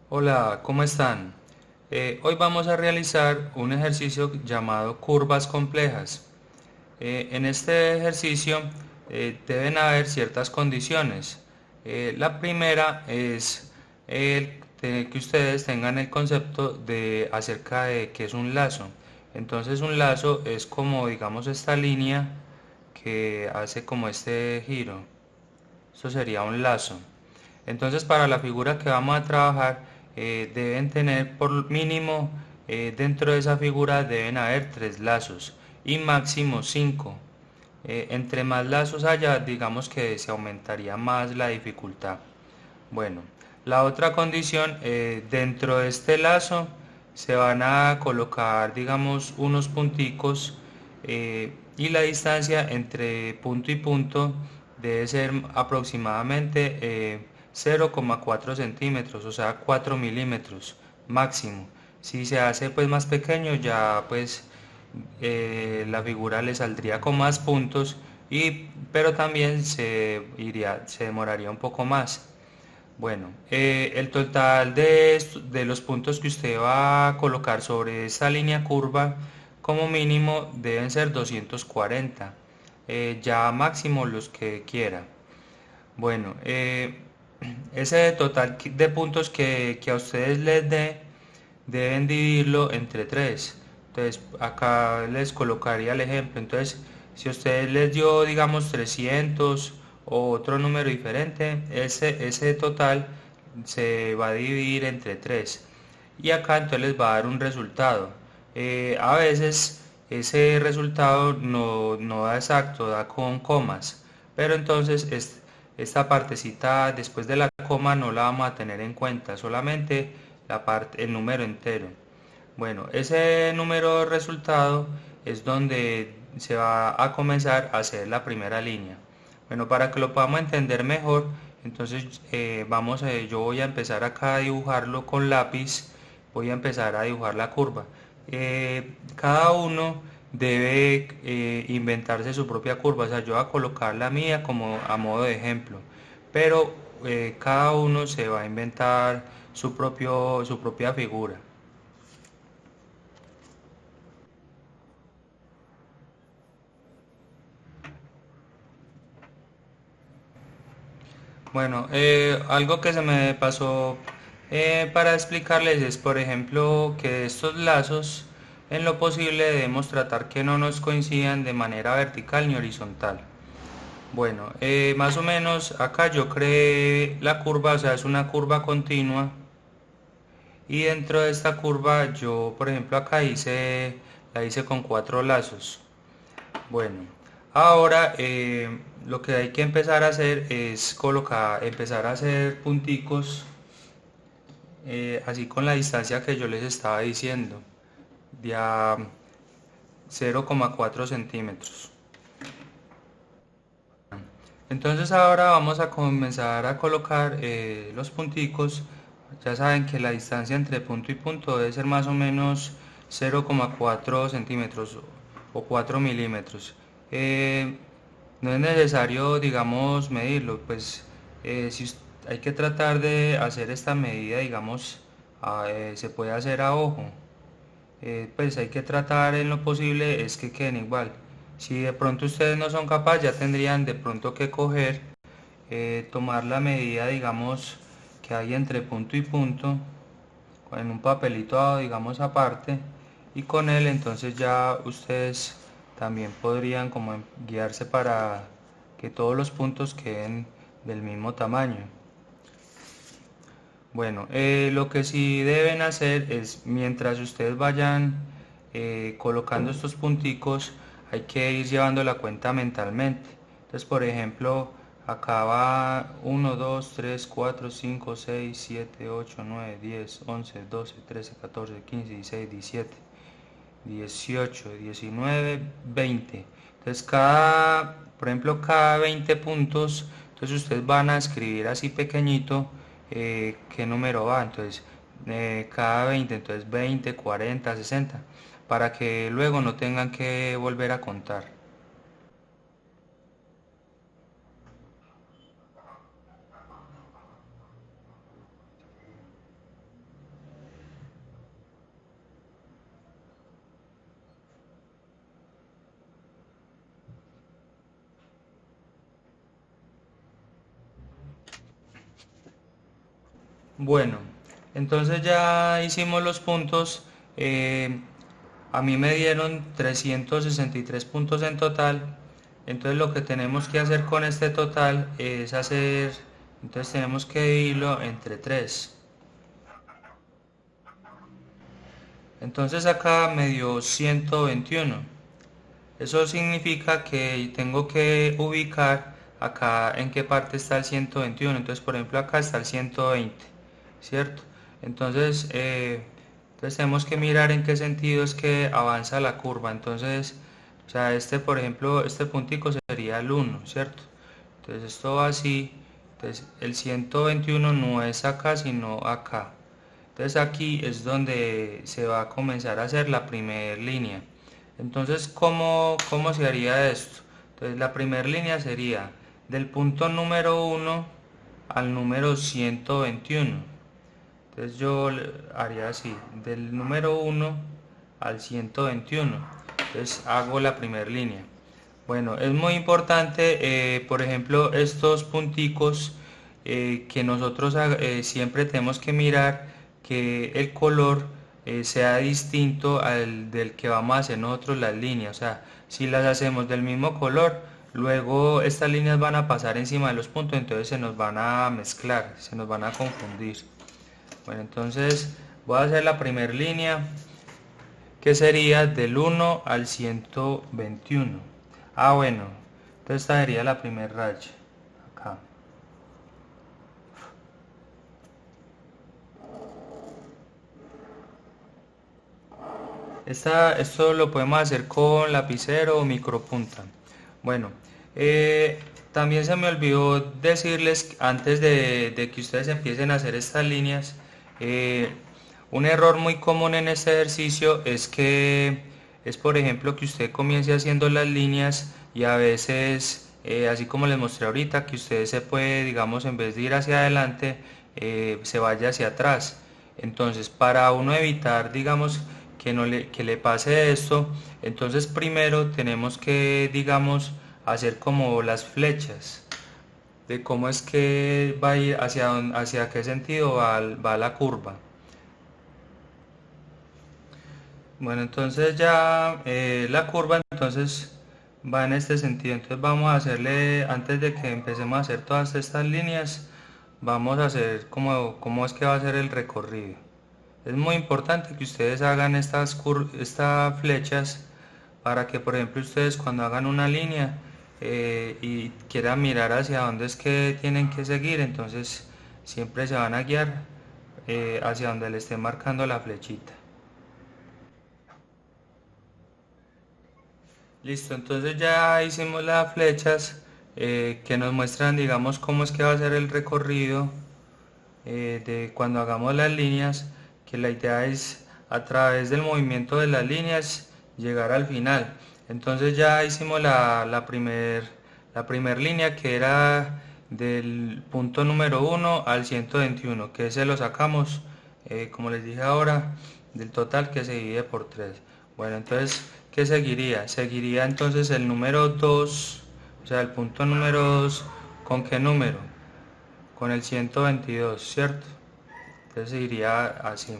Hola, ¿cómo están? Hoy vamos a realizar un ejercicio llamado curvas complejas. En este ejercicio deben haber ciertas condiciones. La primera es que ustedes tengan el concepto de acerca de qué es un lazo. Entonces un lazo es como digamos esta línea que hace como este giro. Eso sería un lazo. Entonces para la figura que vamos a trabajar deben tener por mínimo dentro de esa figura deben haber tres lazos y máximo cinco. Entre más lazos haya, digamos que se aumentaría más la dificultad. Bueno, la otra condición, dentro de este lazo se van a colocar, digamos, unos punticos y la distancia entre punto y punto debe ser aproximadamente 0,4 centímetros, o sea, 4 milímetros máximo. Si se hace pues más pequeño, ya pues la figura le saldría con más puntos pero también se demoraría un poco más. Bueno, el total de los puntos que usted va a colocar sobre esta línea curva como mínimo deben ser 240, ya máximo los que quiera. Bueno, ese total de puntos que a ustedes les dé deben dividirlo entre 3. Entonces acá les colocaría el ejemplo. Entonces si a ustedes les dio digamos 300 o otro número diferente, ese total se va a dividir entre 3. Y acá entonces les va a dar un resultado. A veces ese resultado no da exacto, da con comas. Pero entonces esta partecita después de la coma no la vamos a tener en cuenta, solamente el número entero. Bueno, ese número resultado es donde se va a comenzar a hacer la primera línea. Bueno, para que lo podamos entender mejor, entonces yo voy a empezar acá a dibujarlo con lápiz, voy a empezar a dibujar la curva. Cada uno debe inventarse su propia curva, o sea, yo voy a colocar la mía como a modo de ejemplo, pero cada uno se va a inventar su propia figura. Bueno, algo que se me pasó para explicarles es, por ejemplo, que estos lazos, en lo posible, debemos tratar que no nos coincidan de manera vertical ni horizontal. Bueno, más o menos acá yo creé la curva, o sea, es una curva continua y dentro de esta curva yo, por ejemplo, la hice con cuatro lazos. Bueno, ahora lo que hay que empezar a hacer es empezar a hacer punticos, así con la distancia que yo les estaba diciendo, de a 0,4 centímetros. Entonces ahora vamos a comenzar a colocar los punticos. Ya saben que la distancia entre punto y punto debe ser más o menos 0,4 centímetros o 4 milímetros. Eh, no es necesario, digamos, medirlo, pues hay que tratar de hacer esta medida, digamos, se puede hacer a ojo. Pues hay que tratar en lo posible es que queden igual. Si de pronto ustedes no son capaces, ya tendrían de pronto que coger, tomar la medida, digamos, que hay entre punto y punto, en un papelito, digamos, aparte, y con él entonces ya ustedes también podrían como guiarse para que todos los puntos queden del mismo tamaño. Bueno, lo que sí deben hacer es, mientras ustedes vayan colocando estos punticos, hay que ir llevando la cuenta mentalmente. Entonces, por ejemplo, acá va 1, 2, 3, 4, 5, 6, 7, 8, 9, 10, 11, 12, 13, 14, 15, 16, 17, 18, 19, 20. Entonces, por ejemplo, cada 20 puntos, entonces ustedes van a escribir así pequeñito qué número va. Entonces, cada 20, entonces 20, 40, 60, para que luego no tengan que volver a contar. Bueno, entonces ya hicimos los puntos. A mí me dieron 363 puntos en total. Entonces lo que tenemos que hacer con este total es hacer, entonces tenemos que dividirlo entre 3. Entonces acá me dio 121. Eso significa que tengo que ubicar acá en qué parte está el 121. Entonces, por ejemplo, acá está el 120, ¿cierto? Entonces, entonces tenemos que mirar en qué sentido es que avanza la curva. Entonces, o sea, este, por ejemplo, este puntico sería el 1, ¿cierto? Entonces esto va así. Entonces el 121 no es acá, sino acá. Entonces aquí es donde se va a comenzar a hacer la primera línea. Entonces, ¿cómo se haría esto? Entonces la primera línea sería del punto número 1 al número 121. Entonces yo haría así, del número 1 al 121. Entonces hago la primera línea. Bueno, es muy importante, por ejemplo, estos punticos que nosotros siempre tenemos que mirar que el color sea distinto al del que vamos a hacer nosotros las líneas. O sea, si las hacemos del mismo color, luego estas líneas van a pasar encima de los puntos, entonces se nos van a mezclar, se nos van a confundir. Bueno, entonces voy a hacer la primera línea que sería del 1 al 121. Ah, bueno, entonces esta sería la primera raya. Acá. Esto lo podemos hacer con lapicero o micropunta. Bueno, también se me olvidó decirles antes de que ustedes empiecen a hacer estas líneas, eh, un error muy común en este ejercicio es que es por ejemplo que usted comience haciendo las líneas y a veces, así como les mostré ahorita, que usted se puede, digamos, en vez de ir hacia adelante, se vaya hacia atrás. Entonces, para uno evitar, digamos, que le pase esto, entonces primero tenemos que, digamos, hacer como las flechas de cómo es que va a ir, hacia qué sentido va la curva. Bueno, entonces ya la curva entonces va en este sentido. Entonces vamos a hacerle, antes de que empecemos a hacer todas estas líneas, vamos a hacer cómo es que va a ser el recorrido. Es muy importante que ustedes hagan estas flechas para que, por ejemplo, ustedes cuando hagan una línea y quieran mirar hacia dónde es que tienen que seguir, entonces siempre se van a guiar hacia donde le esté marcando la flechita. Listo, entonces ya hicimos las flechas que nos muestran, digamos, cómo es que va a ser el recorrido de cuando hagamos las líneas, que la idea es a través del movimiento de las líneas llegar al final. Entonces ya hicimos la primer línea que era del punto número 1 al 121, que se lo sacamos, como les dije ahora, del total que se divide por 3. Bueno, entonces, ¿qué seguiría? Seguiría entonces el número 2, o sea, el punto número 2, ¿con qué número? Con el 122, ¿cierto? Entonces iría así.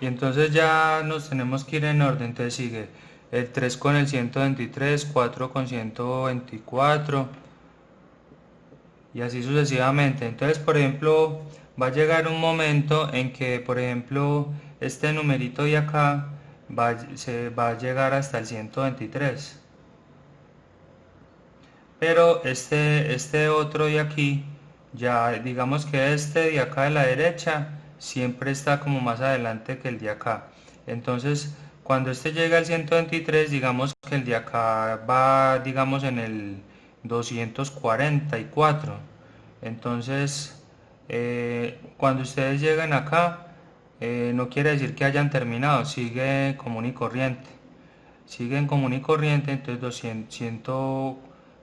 Y entonces ya nos tenemos que ir en orden. Entonces sigue el 3 con el 123, 4 con 124 y así sucesivamente. Entonces, por ejemplo, va a llegar un momento en que, por ejemplo, este numerito de acá se va a llegar hasta el 123. Pero este otro de aquí, ya digamos que este de acá de la derecha, siempre está como más adelante que el de acá. Entonces, cuando este llega al 123, digamos que el de acá va, digamos, en el 244. Entonces, cuando ustedes lleguen acá, no quiere decir que hayan terminado, sigue común y corriente. Siguen común y corriente, entonces 200,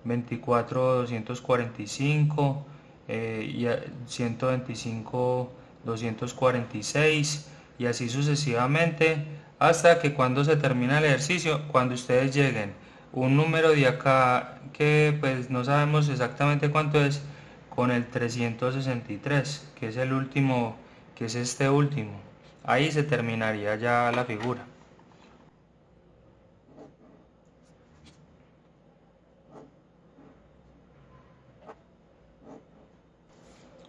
124, 245 y 125, 246 y y así sucesivamente hasta que cuando se termina el ejercicio, cuando ustedes lleguen un número de acá que pues no sabemos exactamente cuánto es, con el 363 que es el último, que es este último, ahí se terminaría ya la figura.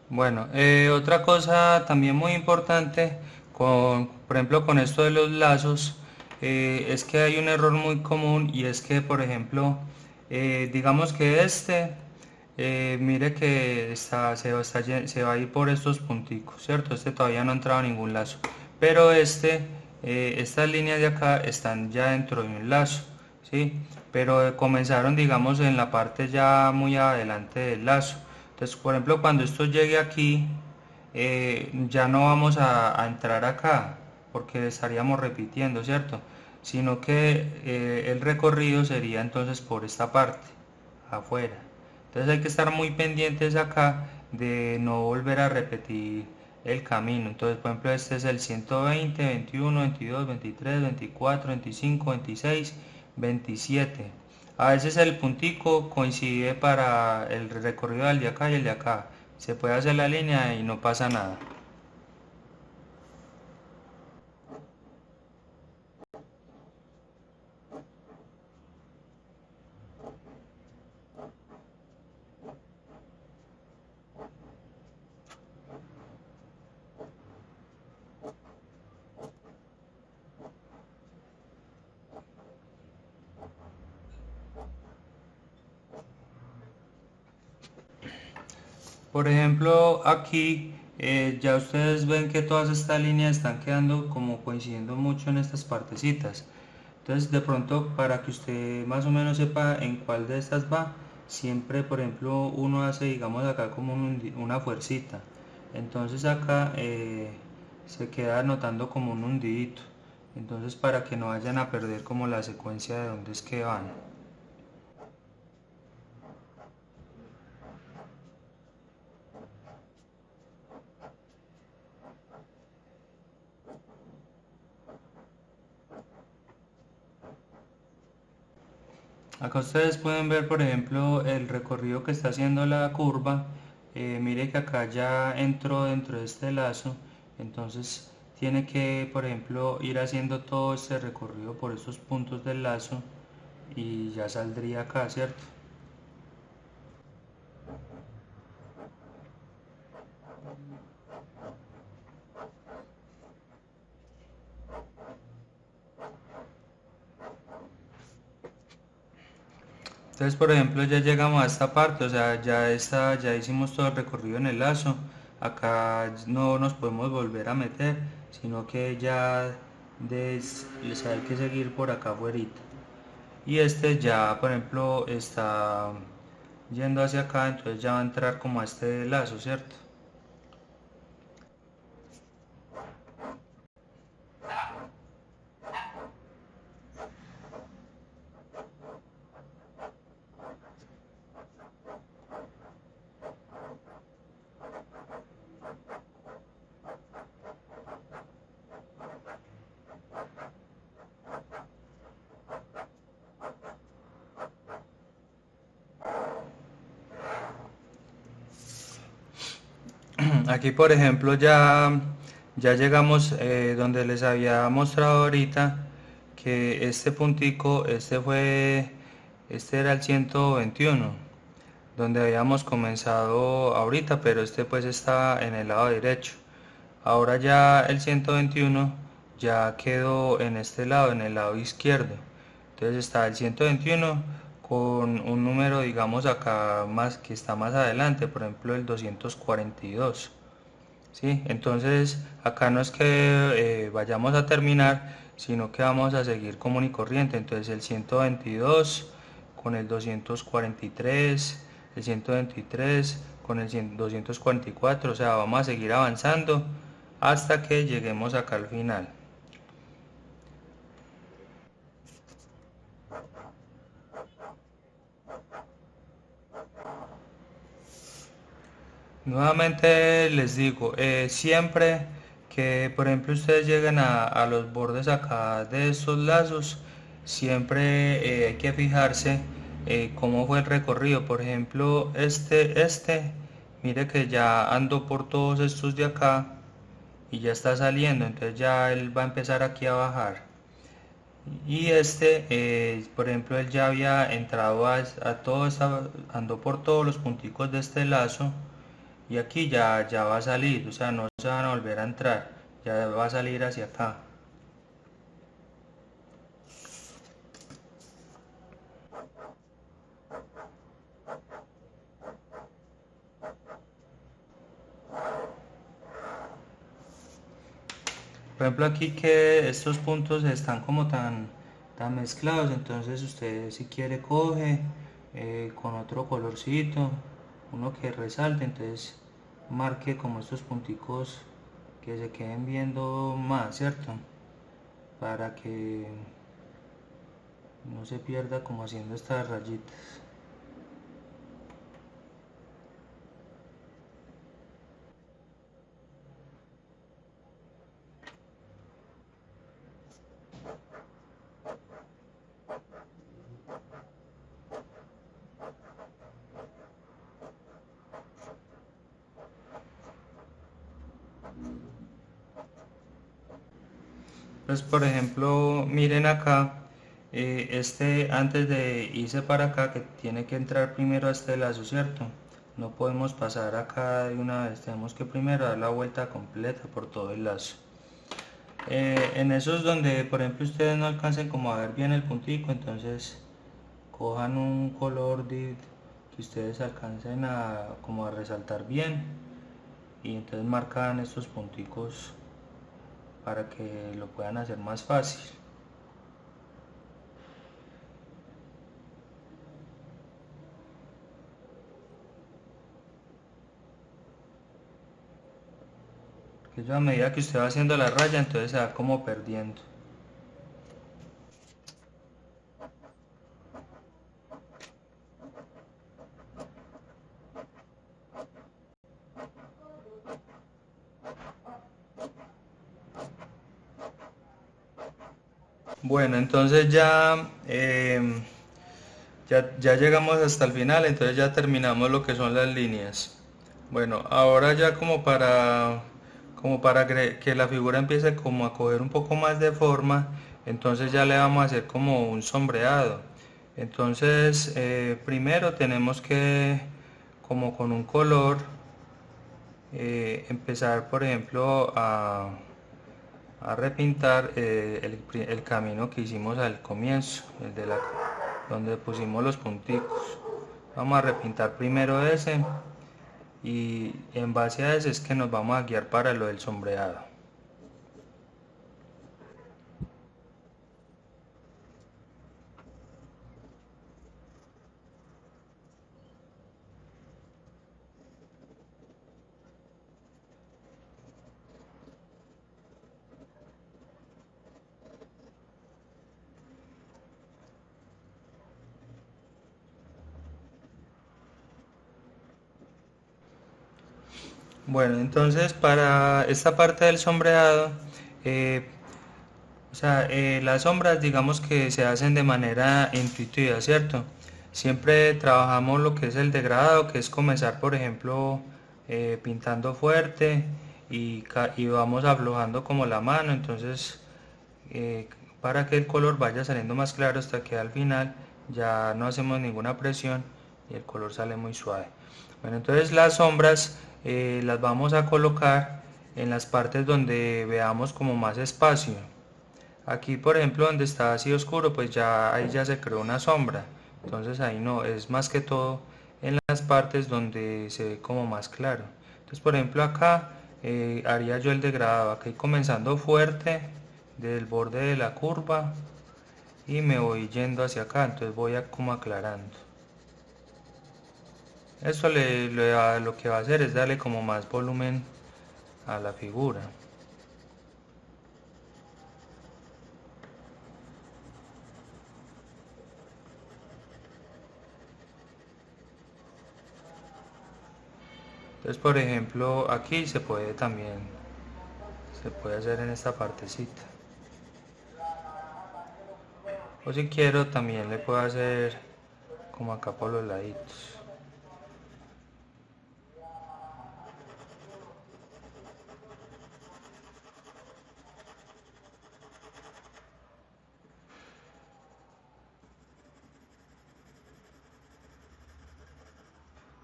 Bueno, otra cosa también muy importante, por ejemplo, con esto de los lazos, es que hay un error muy común y es que, por ejemplo, digamos que mire que se va a ir por estos punticos, ¿cierto? Este todavía no ha entrado a ningún lazo, pero estas líneas de acá están ya dentro de un lazo, ¿sí? Pero comenzaron, digamos, en la parte ya muy adelante del lazo. Entonces, por ejemplo, cuando esto llegue aquí, ya no vamos a entrar acá, porque estaríamos repitiendo, ¿cierto? Sino que el recorrido sería entonces por esta parte, afuera. Entonces hay que estar muy pendientes acá de no volver a repetir el camino. Entonces, por ejemplo, este es el 120, 21, 22, 23, 24, 25, 26, 27. A veces el puntico coincide para el recorrido del de acá y el de acá. Se puede hacer la línea y no pasa nada. Por ejemplo, aquí ya ustedes ven que todas estas líneas están quedando como coincidiendo mucho en estas partecitas. Entonces, de pronto, para que usted más o menos sepa en cuál de estas va, siempre, por ejemplo, uno hace, digamos, acá como una fuercita. Entonces acá se queda anotando como un hundidito. Entonces, para que no vayan a perder como la secuencia de dónde es que van. Acá ustedes pueden ver, por ejemplo, el recorrido que está haciendo la curva. Mire que acá ya entró dentro de este lazo, entonces tiene que, por ejemplo, ir haciendo todo este recorrido por estos puntos del lazo y ya saldría acá, ¿cierto? Entonces, por ejemplo, ya llegamos a esta parte, o sea, ya hicimos todo el recorrido en el lazo. Acá no nos podemos volver a meter, sino que les hay que seguir por acá afuera. Y este ya, por ejemplo, está yendo hacia acá, entonces ya va a entrar como a este lazo, ¿cierto? Aquí, por ejemplo, ya llegamos donde les había mostrado ahorita que este puntico, este era el 121, donde habíamos comenzado ahorita, pero este pues estaba en el lado derecho. Ahora ya el 121 ya quedó en este lado, en el lado izquierdo. Entonces está el 121 con un número, digamos, acá más que está más adelante, por ejemplo el 242. ¿Sí? Entonces acá no es que vayamos a terminar, sino que vamos a seguir común y corriente. Entonces el 122 con el 243, el 123 con el 244, o sea, vamos a seguir avanzando hasta que lleguemos acá al final. Nuevamente les digo, siempre que por ejemplo ustedes llegan a los bordes acá de estos lazos, siempre hay que fijarse cómo fue el recorrido. Por ejemplo, mire que ya ando por todos estos de acá y ya está saliendo, entonces ya él va a empezar aquí a bajar. Y por ejemplo, él ya había entrado andó por todos los punticos de este lazo y aquí ya va a salir, o sea, no se van a volver a entrar, ya va a salir hacia acá. Por ejemplo, aquí que estos puntos están como tan mezclados, entonces usted si quiere coge con otro colorcito, uno que resalte, entonces marque como estos punticos que se queden viendo más, ¿cierto? Para que no se pierda como haciendo estas rayitas. Pues por ejemplo, miren acá, antes de irse para acá, que tiene que entrar primero a este lazo, ¿cierto? No podemos pasar acá de una vez, tenemos que primero dar la vuelta completa por todo el lazo. En esos donde, por ejemplo, ustedes no alcancen como a ver bien el puntico, entonces cojan un color que ustedes alcancen a como a resaltar bien y entonces marcan estos punticos para que lo puedan hacer más fácil. Que yo a medida que usted va haciendo la raya, entonces se va como perdiendo. Bueno, entonces ya llegamos hasta el final, entonces ya terminamos lo que son las líneas. Bueno, ahora ya como para que la figura empiece como a coger un poco más de forma, entonces ya le vamos a hacer como un sombreado. Entonces, primero tenemos que, como con un color, empezar, por ejemplo, a repintar el camino que hicimos al comienzo, donde pusimos los punticos. Vamos a repintar primero ese y en base a ese es que nos vamos a guiar para lo del sombreado. Bueno, entonces para esta parte del sombreado, eh, o sea, las sombras digamos que se hacen de manera intuitiva, ¿cierto? Siempre trabajamos lo que es el degradado, que es comenzar, por ejemplo, pintando fuerte y vamos aflojando como la mano, entonces eh, para que el color vaya saliendo más claro hasta que al final ya no hacemos ninguna presión y el color sale muy suave. Bueno, entonces las sombras las vamos a colocar en las partes donde veamos como más espacio. Aquí, por ejemplo, donde está así oscuro, pues ya ahí ya se creó una sombra. Entonces ahí no, es más que todo en las partes donde se ve como más claro. Entonces, por ejemplo, acá haría yo el degradado, aquí comenzando fuerte del borde de la curva y me voy yendo hacia acá, entonces voy como aclarando. Eso lo que va a hacer es darle como más volumen a la figura. Entonces, por ejemplo, aquí se puede también se puede hacer en esta partecita. O si quiero también le puedo hacer como acá por los laditos.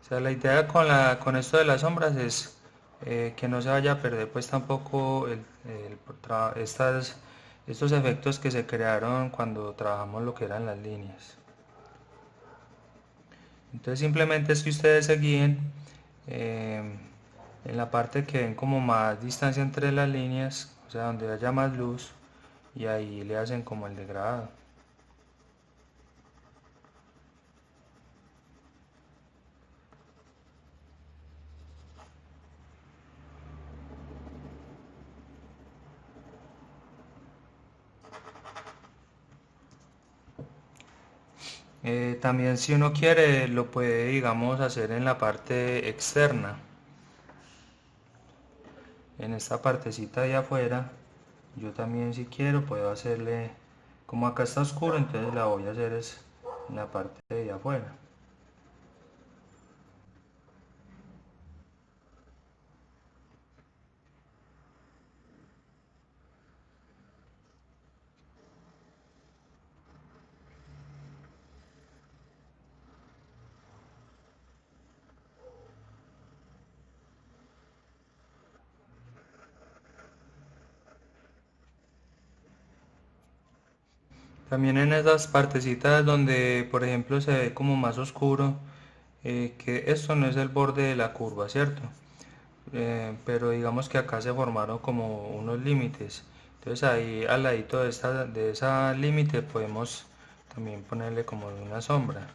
O sea, la idea con esto de las sombras es que no se vaya a perder pues tampoco estos efectos que se crearon cuando trabajamos lo que eran las líneas. Entonces simplemente es que ustedes se guíen en la parte que ven como más distancia entre las líneas, o sea, donde haya más luz, y ahí le hacen como el degradado. También si uno quiere lo puede, digamos, hacer en la parte externa, en esta partecita de afuera. Yo también si quiero puedo hacerle, como acá está oscuro, entonces la voy a hacer es en la parte de afuera. También en esas partecitas donde por ejemplo se ve como más oscuro, que esto no es el borde de la curva, ¿cierto? Pero digamos que acá se formaron como unos límites, entonces ahí al ladito de esa límite podemos también ponerle como una sombra.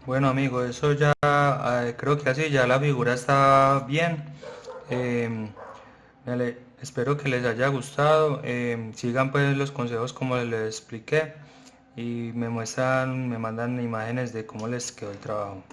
Bueno amigo, eso ya creo que así ya la figura está bien. Em, Espero que les haya gustado. Sigan pues los consejos como les expliqué y me mandan imágenes de cómo les quedó el trabajo.